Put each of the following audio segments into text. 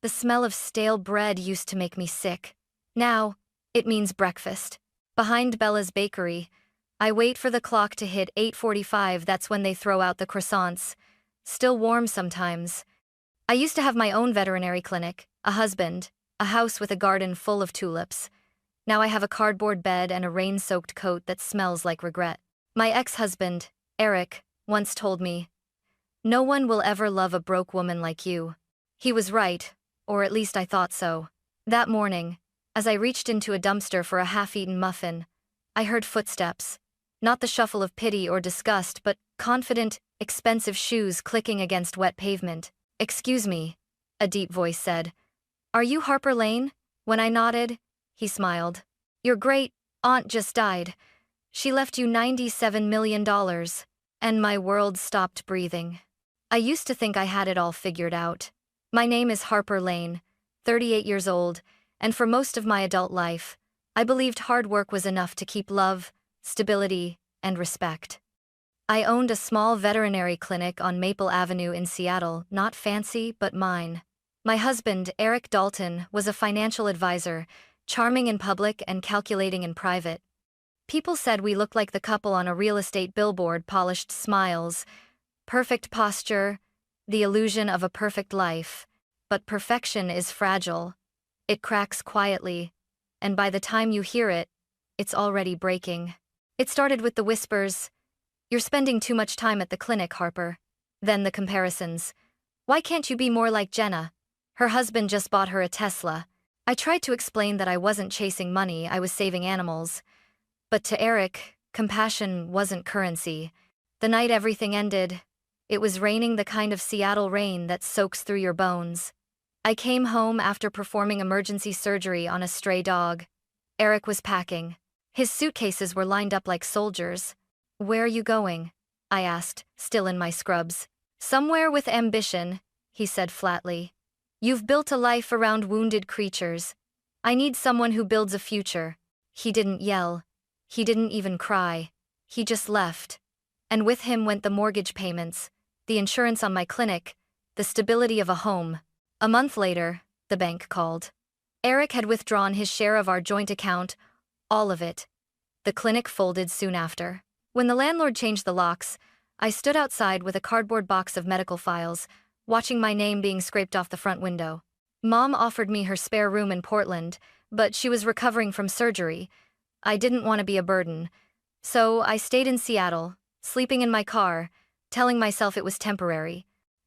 The smell of stale bread used to make me sick. Now, it means breakfast. Behind Bella's bakery, I wait for the clock to hit 8:45. That's when they throw out the croissants. Still warm sometimes. I used to have my own veterinary clinic, a husband, a house with a garden full of tulips. Now I have a cardboard bed and a rain-soaked coat that smells like regret. My ex-husband, Eric, once told me, "No one will ever love a broke woman like you." He was right, or at least I thought so. That morning, as I reached into a dumpster for a half-eaten muffin, I heard footsteps. Not the shuffle of pity or disgust, but confident, expensive shoes clicking against wet pavement. "Excuse me," a deep voice said. "Are you Harper Lane?" When I nodded, he smiled. "Your great-aunt just died. She left you $97 million. And my world stopped breathing. I used to think I had it all figured out. My name is Harper Lane, 38 years old, and for most of my adult life, I believed hard work was enough to keep love, stability, and respect. I owned a small veterinary clinic on Maple Avenue in Seattle, not fancy, but mine. My husband, Eric Dalton, was a financial advisor, charming in public and calculating in private. People said we looked like the couple on a real estate billboard, polished smiles, perfect posture, the illusion of a perfect life. But perfection is fragile. It cracks quietly, and by the time you hear it, it's already breaking. It started with the whispers, "You're spending too much time at the clinic, Harper." Then the comparisons. "Why can't you be more like Jenna? Her husband just bought her a Tesla." I tried to explain that I wasn't chasing money, I was saving animals. But to Eric, compassion wasn't currency. The night everything ended, it was raining, the kind of Seattle rain that soaks through your bones. I came home after performing emergency surgery on a stray dog. Eric was packing. His suitcases were lined up like soldiers. "Where are you going?" I asked, still in my scrubs. "Somewhere with ambition," he said flatly. "You've built a life around wounded creatures. I need someone who builds a future." He didn't yell. He didn't even cry. He just left. And with him went the mortgage payments, the insurance on my clinic, the stability of a home. A month later, the bank called. Eric had withdrawn his share of our joint account, all of it. The clinic folded soon after. When the landlord changed the locks, I stood outside with a cardboard box of medical files, watching my name being scraped off the front window. Mom offered me her spare room in Portland, but she was recovering from surgery. I didn't want to be a burden. So I stayed in Seattle, sleeping in my car, telling myself it was temporary.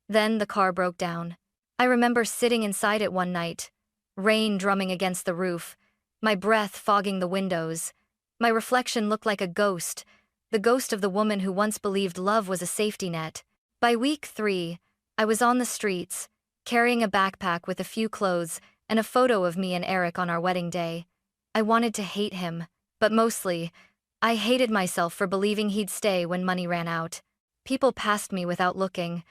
Then the car broke down. I remember sitting inside it one night, rain drumming against the roof, my breath fogging the windows. My reflection looked like a ghost, the ghost of the woman who once believed love was a safety net. By week 3, I was on the streets, carrying a backpack with a few clothes and a photo of me and Eric on our wedding day. I wanted to hate him, but mostly, I hated myself for believing he'd stay when money ran out. People passed me without looking.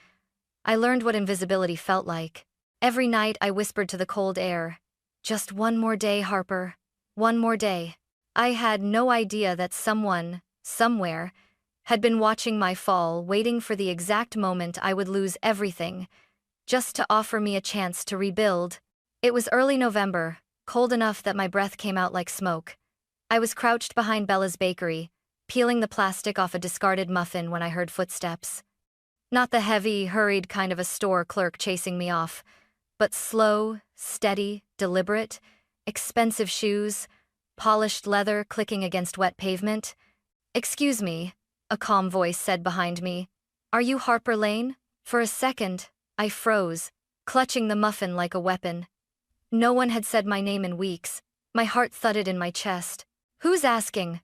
I learned what invisibility felt like. Every night I whispered to the cold air, "Just one more day, Harper. One more day." I had no idea that someone, somewhere, had been watching my fall, waiting for the exact moment I would lose everything, just to offer me a chance to rebuild. It was early November, cold enough that my breath came out like smoke. I was crouched behind Bella's bakery, peeling the plastic off a discarded muffin when I heard footsteps. Not the heavy, hurried kind of a store clerk chasing me off, but slow, steady, deliberate, expensive shoes, polished leather clicking against wet pavement. "Excuse me," a calm voice said behind me. "Are you Harper Lane?" For a second, I froze, clutching the muffin like a weapon. No one had said my name in weeks. My heart thudded in my chest. "Who's asking?"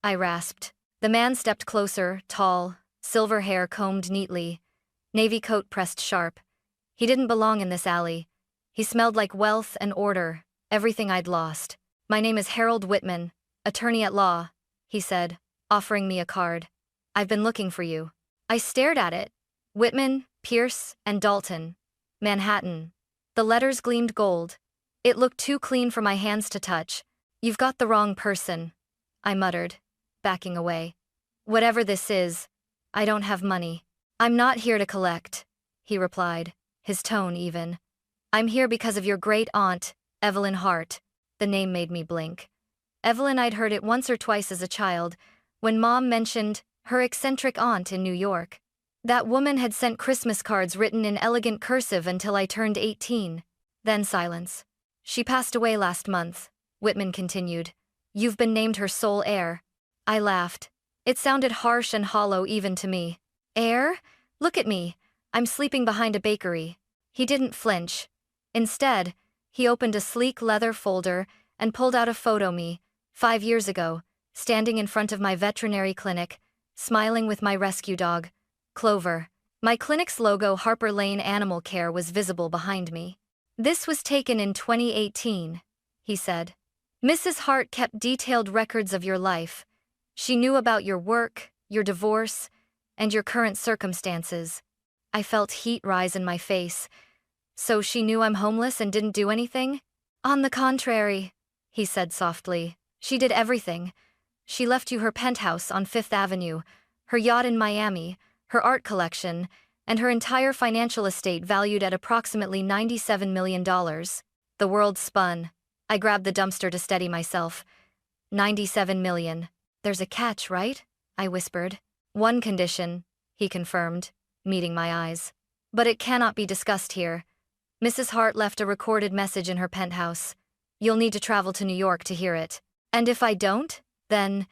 I rasped. The man stepped closer, tall, silver hair combed neatly, navy coat pressed sharp. He didn't belong in this alley. He smelled like wealth and order, everything I'd lost. "My name is Harold Whitman, attorney at law," he said, offering me a card. "I've been looking for you." I stared at it. Whitman, Pierce, and Dalton. Manhattan. The letters gleamed gold. It looked too clean for my hands to touch. "You've got the wrong person," I muttered, backing away. "Whatever this is, I don't have money." "I'm not here to collect," he replied, his tone even. I'm here because of your great aunt, Evelyn Hart. The name made me blink. Evelyn, I'd heard it once or twice as a child, when Mom mentioned her eccentric aunt in New York. That woman had sent Christmas cards written in elegant cursive until I turned 18. Then silence. She passed away last month, Whitman continued. You've been named her sole heir. I laughed. It sounded harsh and hollow even to me. Heir? Look at me. I'm sleeping behind a bakery. He didn't flinch. Instead, he opened a sleek leather folder and pulled out a photo me, 5 years ago, standing in front of my veterinary clinic, smiling with my rescue dog, Clover. My clinic's logo, Harper Lane Animal Care, was visible behind me. This was taken in 2018, he said. Mrs. Hart kept detailed records of your life. She knew about your work, your divorce, and your current circumstances. I felt heat rise in my face. So she knew I'm homeless and didn't do anything? On the contrary, he said softly. She did everything. She left you her penthouse on Fifth Avenue, her yacht in Miami, her art collection, and her entire financial estate valued at approximately $97 million. The world spun. I grabbed the dumpster to steady myself. 97 million. There's a catch, right? I whispered. One condition, he confirmed, meeting my eyes. But it cannot be discussed here. Mrs. Hart left a recorded message in her penthouse. You'll need to travel to New York to hear it. And if I don't, then,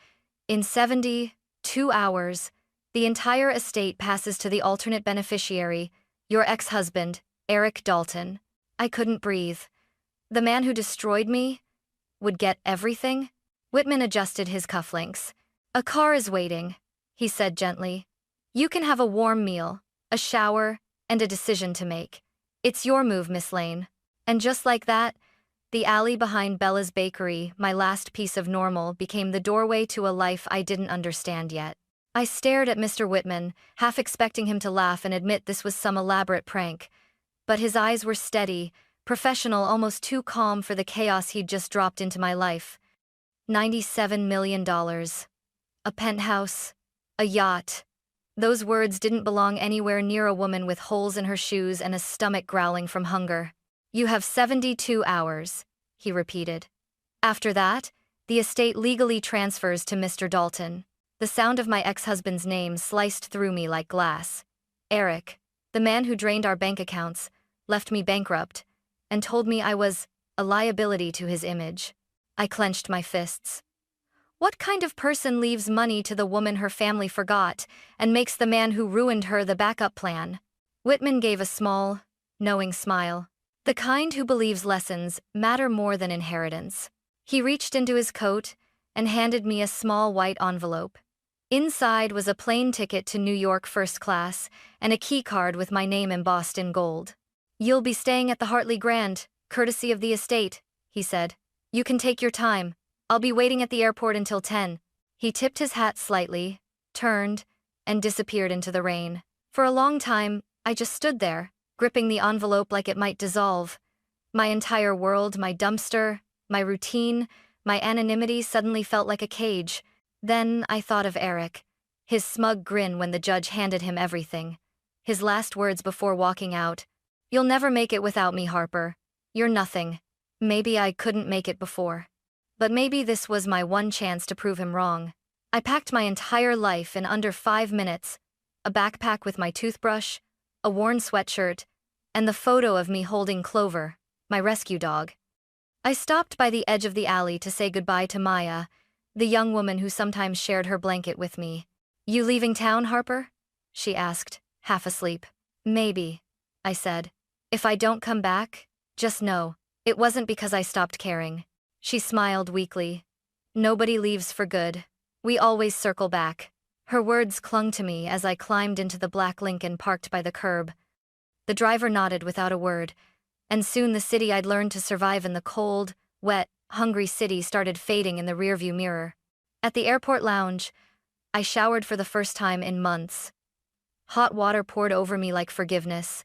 in 72 hours, the entire estate passes to the alternate beneficiary, your ex-husband, Eric Dalton. I couldn't breathe. The man who destroyed me would get everything? Whitman adjusted his cufflinks. A car is waiting, he said gently. You can have a warm meal, a shower, and a decision to make. It's your move, Miss Lane. And just like that, the alley behind Bella's bakery, my last piece of normal, became the doorway to a life I didn't understand yet. I stared at Mr. Whitman, half expecting him to laugh and admit this was some elaborate prank. But his eyes were steady, professional, almost too calm for the chaos he'd just dropped into my life. $97 million. A penthouse. A yacht. Those words didn't belong anywhere near a woman with holes in her shoes and a stomach growling from hunger. You have 72 hours, he repeated. After that, the estate legally transfers to Mr. Dalton. The sound of my ex-husband's name sliced through me like glass. Eric, the man who drained our bank accounts, left me bankrupt, and told me I was a liability to his image. I clenched my fists. What kind of person leaves money to the woman her family forgot and makes the man who ruined her the backup plan? Whitman gave a small, knowing smile. The kind who believes lessons matter more than inheritance. He reached into his coat and handed me a small white envelope. Inside was a plane ticket to New York first class and a key card with my name embossed in gold. You'll be staying at the Hartley Grand, courtesy of the estate, he said. You can take your time. I'll be waiting at the airport until 10. He tipped his hat slightly, turned, and disappeared into the rain. For a long time, I just stood there, gripping the envelope like it might dissolve. My entire world, my dumpster, my routine, my anonymity suddenly felt like a cage. Then I thought of Eric, his smug grin when the judge handed him everything. His last words before walking out. You'll never make it without me, Harper. You're nothing. Maybe I couldn't make it before. But maybe this was my one chance to prove him wrong. I packed my entire life in under 5 minutes. A backpack with my toothbrush, a worn sweatshirt, and the photo of me holding Clover, my rescue dog. I stopped by the edge of the alley to say goodbye to Maya, the young woman who sometimes shared her blanket with me. You leaving town, Harper? She asked, half asleep. Maybe, I said. If I don't come back, just know, it wasn't because I stopped caring. She smiled weakly. Nobody leaves for good. We always circle back. Her words clung to me as I climbed into the black Lincoln parked by the curb. The driver nodded without a word, and soon the city I'd learned to survive in, the cold, wet, hungry city, started fading in the rearview mirror. At the airport lounge, I showered for the first time in months. Hot water poured over me like forgiveness.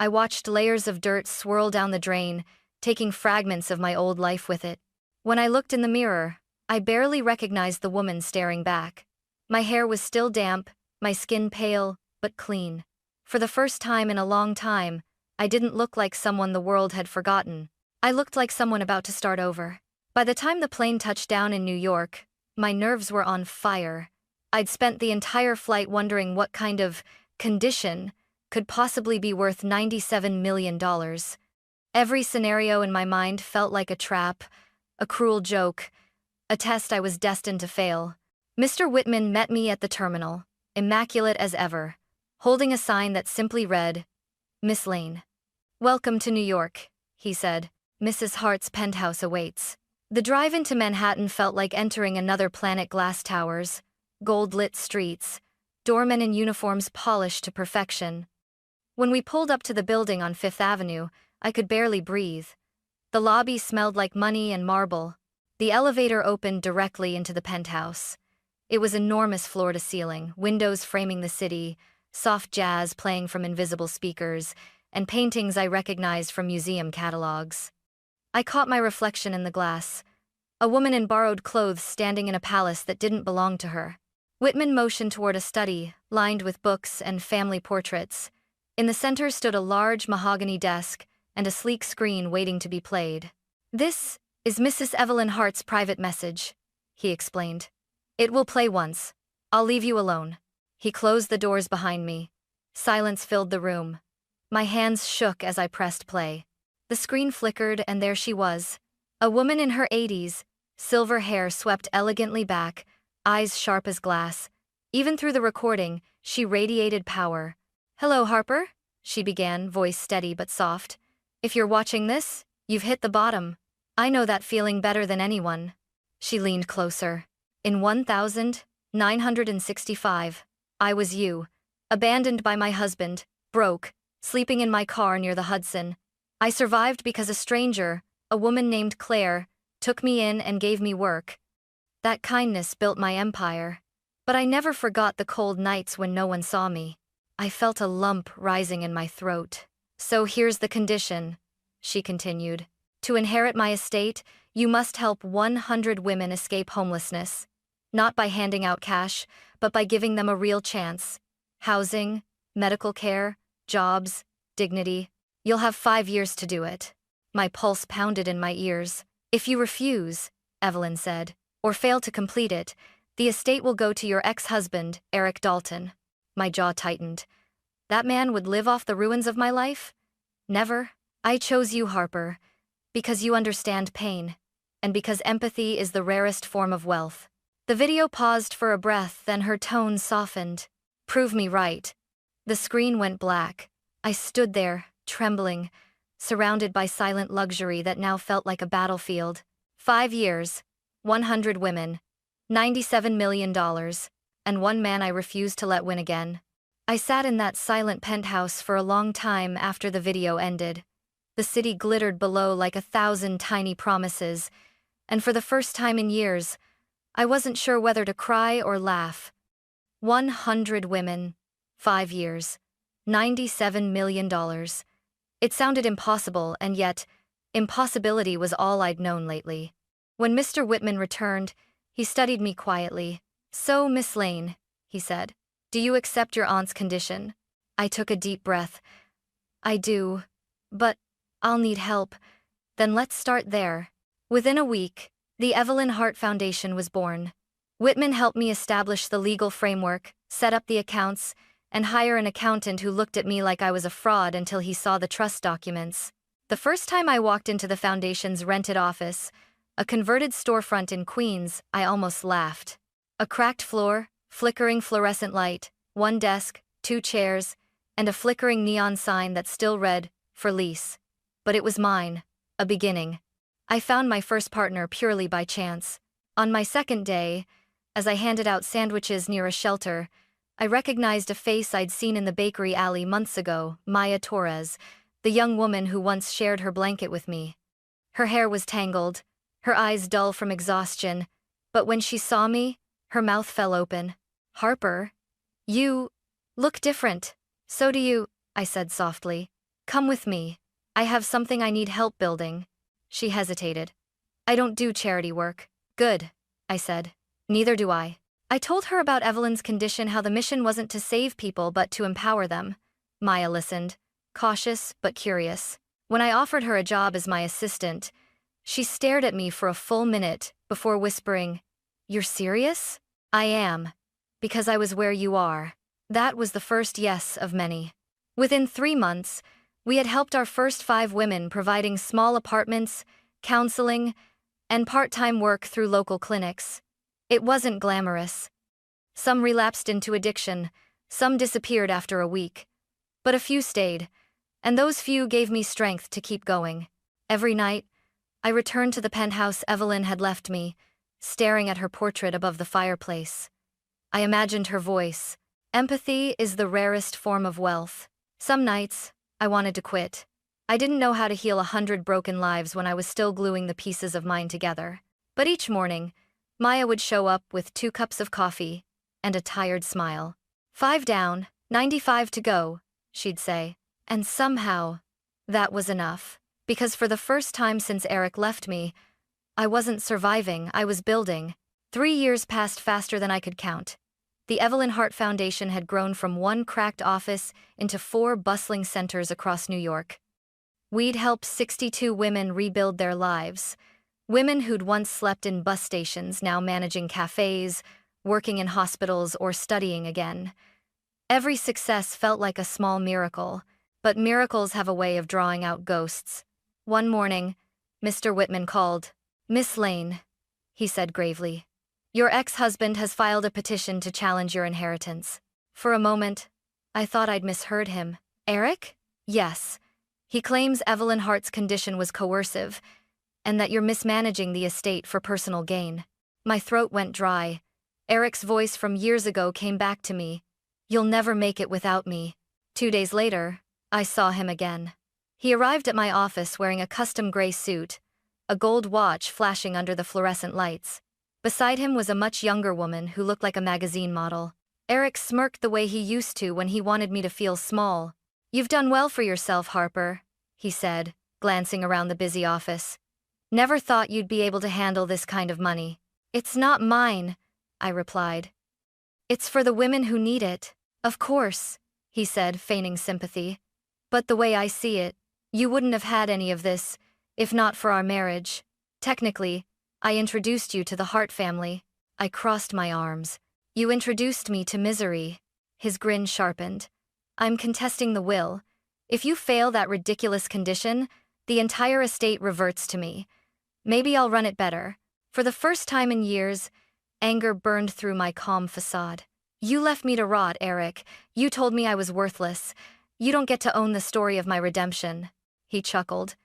I watched layers of dirt swirl down the drain, taking fragments of my old life with it. When I looked in the mirror, I barely recognized the woman staring back. My hair was still damp, my skin pale, but clean. For the first time in a long time, I didn't look like someone the world had forgotten. I looked like someone about to start over. By the time the plane touched down in New York, my nerves were on fire. I'd spent the entire flight wondering what kind of condition could possibly be worth $97 million. Every scenario in my mind felt like a trap, a cruel joke, a test I was destined to fail. Mr. Whitman met me at the terminal, immaculate as ever, holding a sign that simply read, "Miss Lane. Welcome to New York," he said. "Mrs. Hart's penthouse awaits." The drive into Manhattan felt like entering another planet. Glass towers, gold-lit streets, doormen in uniforms polished to perfection. When we pulled up to the building on Fifth Avenue, I could barely breathe. The lobby smelled like money and marble. The elevator opened directly into the penthouse. It was enormous floor to ceiling, windows framing the city, soft jazz playing from invisible speakers, and paintings I recognized from museum catalogs. I caught my reflection in the glass, a woman in borrowed clothes standing in a palace that didn't belong to her. Whitman motioned toward a study, lined with books and family portraits. In the center stood a large mahogany desk and a sleek screen waiting to be played. "This is Mrs. Evelyn Hart's private message," he explained. "It will play once. I'll leave you alone." He closed the doors behind me. Silence filled the room. My hands shook as I pressed play. The screen flickered, and there she was, a woman in her 80s, silver hair swept elegantly back, eyes sharp as glass. Even through the recording, she radiated power. "Hello, Harper," she began, voice steady but soft. "If you're watching this, you've hit the bottom. I know that feeling better than anyone." She leaned closer. "In 1965, I was you, abandoned by my husband, broke, sleeping in my car near the Hudson. I survived because a stranger, a woman named Claire, took me in and gave me work. That kindness built my empire. But I never forgot the cold nights when no one saw me. I felt a lump rising in my throat. So here's the condition," she continued. "To inherit my estate, you must help 100 women escape homelessness. Not by handing out cash, but by giving them a real chance. Housing, medical care, jobs, dignity. You'll have 5 years to do it." My pulse pounded in my ears. "If you refuse," Evelyn said, "or fail to complete it, the estate will go to your ex-husband, Eric Dalton." My jaw tightened. That man would live off the ruins of my life? Never. I chose you, Harper, because you understand pain, and because empathy is the rarest form of wealth. The video paused for a breath, then her tone softened. "Prove me right." The screen went black. I stood there, trembling, surrounded by silent luxury that now felt like a battlefield. 5 years, 100 women, $97 million, and one man I refused to let win again. I sat in that silent penthouse for a long time after the video ended. The city glittered below like 1,000 tiny promises, and for the first time in years, I wasn't sure whether to cry or laugh. 100 women, 5 years, $97 million. It sounded impossible, and yet, impossibility was all I'd known lately. When Mr. Whitman returned, he studied me quietly. "So, Miss Lane," he said, "do you accept your aunt's condition?" I took a deep breath. "I do, but I'll need help." "Then let's start there." Within a week, the Evelyn Hart Foundation was born. Whitman helped me establish the legal framework, set up the accounts, and hire an accountant who looked at me like I was a fraud until he saw the trust documents. The first time I walked into the foundation's rented office, a converted storefront in Queens, I almost laughed. A cracked floor, flickering fluorescent light, one desk, 2 chairs, and a flickering neon sign that still read, "For lease." But it was mine, a beginning. I found my first partner purely by chance. On my second day, as I handed out sandwiches near a shelter, I recognized a face I'd seen in the bakery alley months ago, Maya Torres, the young woman who once shared her blanket with me. Her hair was tangled, her eyes dull from exhaustion, but when she saw me, her mouth fell open. "Harper, you look different." "So do you," I said softly. "Come with me. I have something I need help building." She hesitated. "I don't do charity work." "Good," I said. "Neither do I." I told her about Evelyn's condition, how the mission wasn't to save people but to empower them. Maya listened, cautious but curious. When I offered her a job as my assistant, she stared at me for a full minute before whispering, "You're serious?" "I am. Because I was where you are." That was the first yes of many. Within 3 months, we had helped our first 5 women, providing small apartments, counseling, and part-time work through local clinics. It wasn't glamorous. Some relapsed into addiction, some disappeared after a week. But a few stayed, and those few gave me strength to keep going. Every night, I returned to the penthouse Evelyn had left me, staring at her portrait above the fireplace. I imagined her voice. Empathy is the rarest form of wealth. Some nights, I wanted to quit. I didn't know how to heal 100 broken lives when I was still gluing the pieces of mine together. But each morning, Maya would show up with 2 cups of coffee and a tired smile. 5 down, 95 to go, she'd say. And somehow, that was enough. Because for the first time since Eric left me, I wasn't surviving, I was building. 3 years passed faster than I could count. The Evelyn Hart Foundation had grown from 1 cracked office into 4 bustling centers across New York. We'd helped 62 women rebuild their lives. Women who'd once slept in bus stations, now managing cafes, working in hospitals, or studying again. Every success felt like a small miracle, but miracles have a way of drawing out ghosts. One morning, Mr. Whitman called. "Miss Lane," he said gravely, "your ex-husband has filed a petition to challenge your inheritance." For a moment, I thought I'd misheard him. "Eric?" "Yes. He claims Evelyn Hart's condition was coercive, and that you're mismanaging the estate for personal gain." My throat went dry. Eric's voice from years ago came back to me. "You'll never make it without me." 2 days later, I saw him again. He arrived at my office wearing a custom gray suit, a gold watch flashing under the fluorescent lights. Beside him was a much younger woman who looked like a magazine model. Eric smirked the way he used to when he wanted me to feel small. "You've done well for yourself, Harper," he said, glancing around the busy office. "Never thought you'd be able to handle this kind of money." "It's not mine," I replied. "It's for the women who need it." "Of course," he said, feigning sympathy. "But the way I see it, you wouldn't have had any of this, if not for our marriage. Technically, I introduced you to the Hart family." I crossed my arms. "You introduced me to misery." His grin sharpened. "I'm contesting the will. If you fail that ridiculous condition, the entire estate reverts to me. Maybe I'll run it better." For the first time in years, anger burned through my calm facade. "You left me to rot, Eric. You told me I was worthless. You don't get to own the story of my redemption." He chuckled.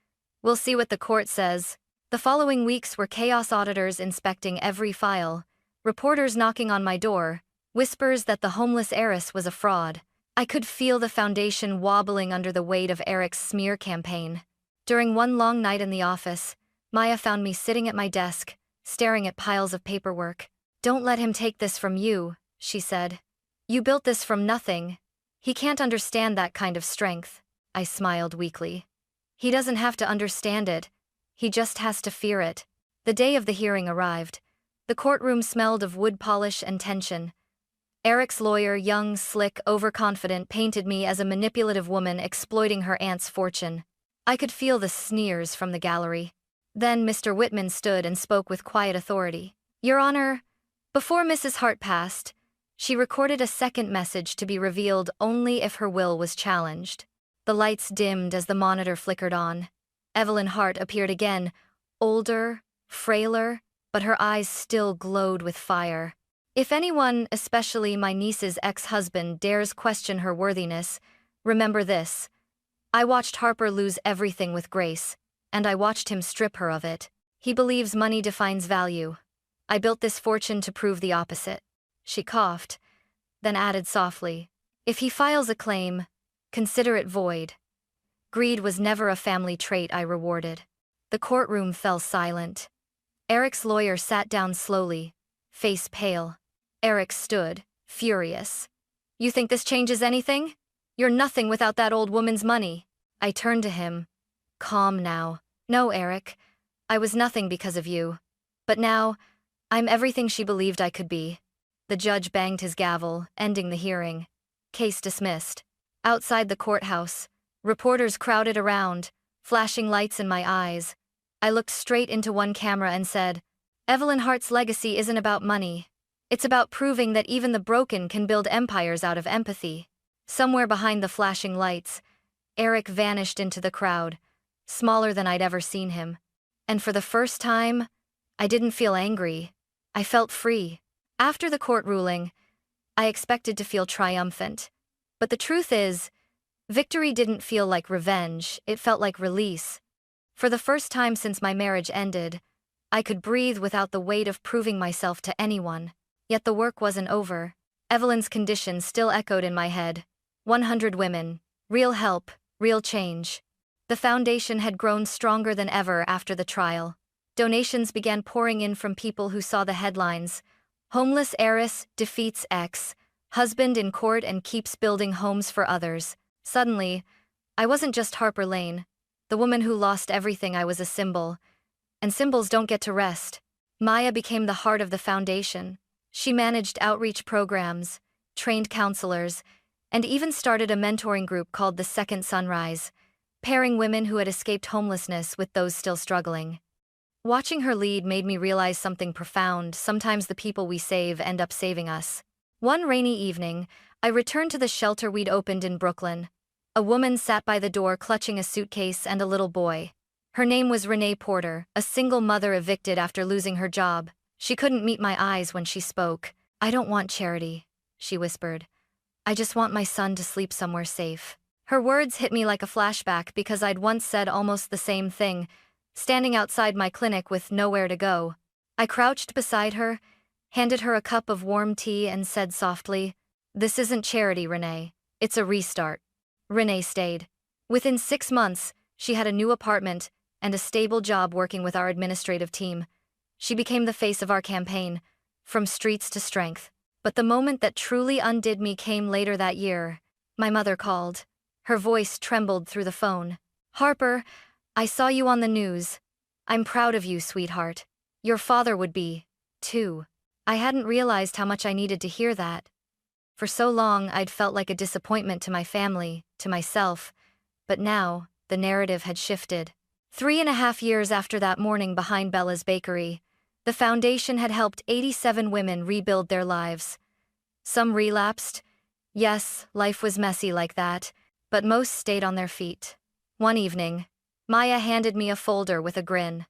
"We'll see what the court says." The following weeks were chaos: auditors inspecting every file, reporters knocking on my door, whispers that the homeless heiress was a fraud. I could feel the foundation wobbling under the weight of Eric's smear campaign. During one long night in the office, Maya found me sitting at my desk, staring at piles of paperwork. "Don't let him take this from you," she said. "You built this from nothing. He can't understand that kind of strength." I smiled weakly. "He doesn't have to understand it. He just has to fear it." The day of the hearing arrived. The courtroom smelled of wood polish and tension. Eric's lawyer, young, slick, overconfident, painted me as a manipulative woman exploiting her aunt's fortune. I could feel the sneers from the gallery. Then Mr. Whitman stood and spoke with quiet authority. "Your Honor, before Mrs. Hart passed, she recorded a second message to be revealed only if her will was challenged." The lights dimmed as the monitor flickered on. Evelyn Hart appeared again, older, frailer, but her eyes still glowed with fire. "If anyone, especially my niece's ex-husband, dares question her worthiness, remember this. I watched Harper lose everything with grace, and I watched him strip her of it. He believes money defines value. I built this fortune to prove the opposite." She coughed, then added softly, "If he files a claim, consider it void." Greed was never a family trait I rewarded. The courtroom fell silent. Eric's lawyer sat down slowly, face pale. Eric stood, furious. "You think this changes anything? You're nothing without that old woman's money." I turned to him, calm now. "No, Eric, I was nothing because of you. But now, I'm everything she believed I could be." The judge banged his gavel, ending the hearing. Case dismissed. Outside the courthouse, Reporters crowded around, flashing lights in my eyes. I looked straight into one camera and said, "Evelyn Hart's legacy isn't about money. It's about proving that even the broken can build empires out of empathy." Somewhere behind the flashing lights, Eric vanished into the crowd, smaller than I'd ever seen him. And for the first time, I didn't feel angry. I felt free. After the court ruling, I expected to feel triumphant. But the truth is, victory didn't feel like revenge, it felt like release. For the first time since my marriage ended, I could breathe without the weight of proving myself to anyone. Yet the work wasn't over. Evelyn's condition still echoed in my head. 100 women, real help, real change. The foundation had grown stronger than ever after the trial. Donations began pouring in from people who saw the headlines. Homeless heiress defeats ex, husband in court and keeps building homes for others. Suddenly, I wasn't just Harper Lane, the woman who lost everything. I was a symbol. And symbols don't get to rest. Maya became the heart of the foundation. She managed outreach programs, trained counselors, and even started a mentoring group called the Second Sunrise, pairing women who had escaped homelessness with those still struggling. Watching her lead made me realize something profound. Sometimes the people we save end up saving us. One rainy evening, I returned to the shelter we'd opened in Brooklyn. A woman sat by the door clutching a suitcase and a little boy. Her name was Renee Porter, a single mother evicted after losing her job. She couldn't meet my eyes when she spoke. "I don't want charity," she whispered. "I just want my son to sleep somewhere safe." Her words hit me like a flashback because I'd once said almost the same thing, standing outside my clinic with nowhere to go. I crouched beside her, handed her a cup of warm tea and said softly, "This isn't charity, Renee. It's a restart." Renee stayed. Within 6 months, she had a new apartment and a stable job working with our administrative team. She became the face of our campaign, from streets to strength. But the moment that truly undid me came later that year. My mother called. Her voice trembled through the phone. "Harper, I saw you on the news. I'm proud of you, sweetheart. Your father would be, too." I hadn't realized how much I needed to hear that. For so long, I'd felt like a disappointment to my family, to myself. But now, the narrative had shifted. 3.5 years after that morning behind Bella's bakery, the foundation had helped 87 women rebuild their lives. Some relapsed. Yes, life was messy like that, but most stayed on their feet. One evening, Maya handed me a folder with a grin.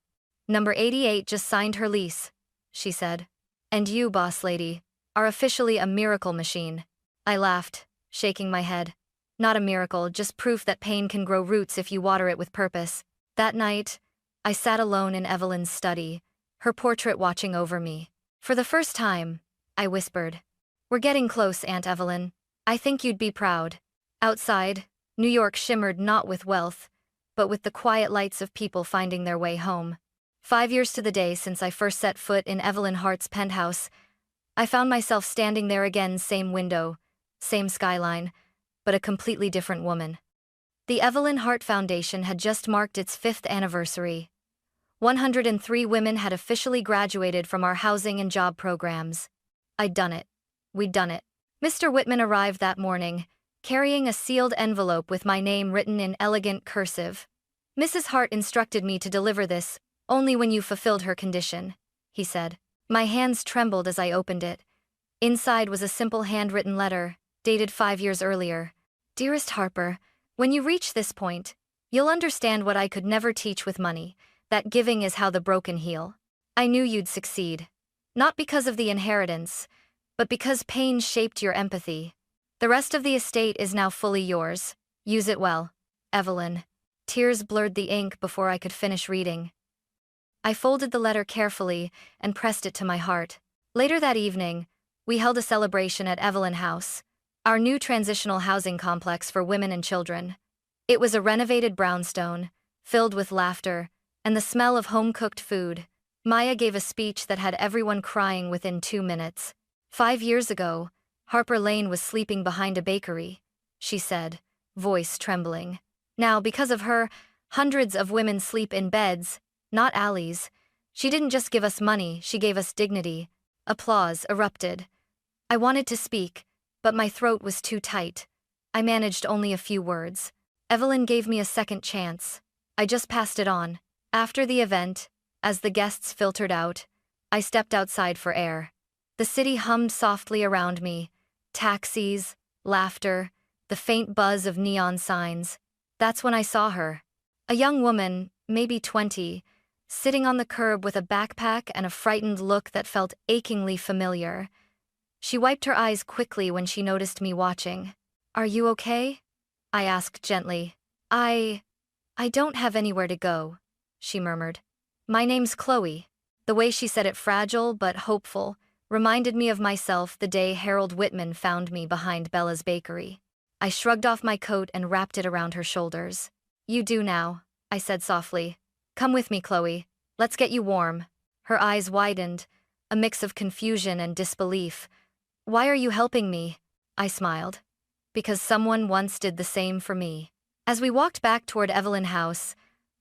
"Number 88 just signed her lease," she said. "And you, boss lady, are officially a miracle machine." I laughed, shaking my head. Not a miracle, just proof that pain can grow roots if you water it with purpose. That night, I sat alone in Evelyn's study, her portrait watching over me. For the first time, I whispered, "We're getting close, Aunt Evelyn. I think you'd be proud." Outside, New York shimmered not with wealth, but with the quiet lights of people finding their way home. 5 years to the day since I first set foot in Evelyn Hart's penthouse, I found myself standing there again, same window, same skyline, but a completely different woman. The Evelyn Hart Foundation had just marked its 5th anniversary. 103 women had officially graduated from our housing and job programs. I'd done it. We'd done it. Mr. Whitman arrived that morning, carrying a sealed envelope with my name written in elegant cursive. "Mrs. Hart instructed me to deliver this only when you fulfilled her condition," he said. My hands trembled as I opened it. Inside was a simple handwritten letter, dated 5 years earlier. "Dearest Harper, when you reach this point, you'll understand what I could never teach with money, that giving is how the broken heal. I knew you'd succeed. Not because of the inheritance, but because pain shaped your empathy. The rest of the estate is now fully yours. Use it well. Evelyn." Tears blurred the ink before I could finish reading. I folded the letter carefully and pressed it to my heart. Later that evening, we held a celebration at Evelyn House, our new transitional housing complex for women and children. It was a renovated brownstone, filled with laughter, and the smell of home-cooked food. Maya gave a speech that had everyone crying within 2 minutes. 5 years ago, Harper Lane was sleeping behind a bakery, she said, voice trembling. Now, because of her, hundreds of women sleep in beds, not alleys. She didn't just give us money, she gave us dignity. Applause erupted. I wanted to speak, but my throat was too tight. I managed only a few words. Evelyn gave me a second chance. I just passed it on. After the event, as the guests filtered out, I stepped outside for air. The city hummed softly around me. Taxis, laughter, the faint buzz of neon signs. That's when I saw her. A young woman, maybe 20, sitting on the curb with a backpack and a frightened look that felt achingly familiar. She wiped her eyes quickly when she noticed me watching. "Are you okay?" I asked gently. I don't have anywhere to go," she murmured. "My name's Chloe." The way she said it, fragile but hopeful, reminded me of myself the day Harold Whitman found me behind Bella's bakery. I shrugged off my coat and wrapped it around her shoulders. "You do now," I said softly. "Come with me, Chloe. Let's get you warm." Her eyes widened, a mix of confusion and disbelief. "Why are you helping me?" I smiled. "Because someone once did the same for me." As we walked back toward Evelyn House,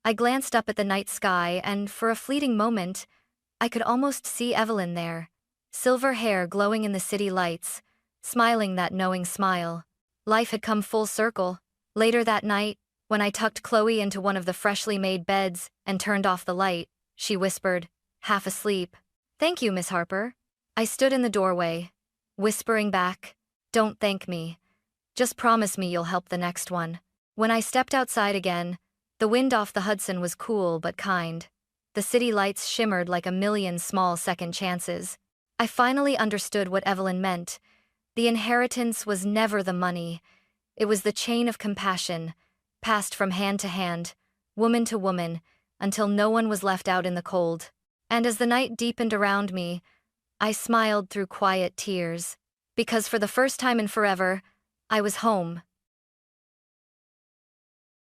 I glanced up at the night sky and, for a fleeting moment, I could almost see Evelyn there, silver hair glowing in the city lights, smiling that knowing smile. Life had come full circle. Later that night, when I tucked Chloe into one of the freshly made beds and turned off the light, she whispered, half asleep, "Thank you, Miss Harper." I stood in the doorway, whispering back, "Don't thank me. Just promise me you'll help the next one." When I stepped outside again, the wind off the Hudson was cool but kind. The city lights shimmered like a million small second chances. I finally understood what Evelyn meant. The inheritance was never the money. It was the chain of compassion, passed from hand to hand, woman to woman, until no one was left out in the cold. And as the night deepened around me, I smiled through quiet tears. Because for the first time in forever, I was home.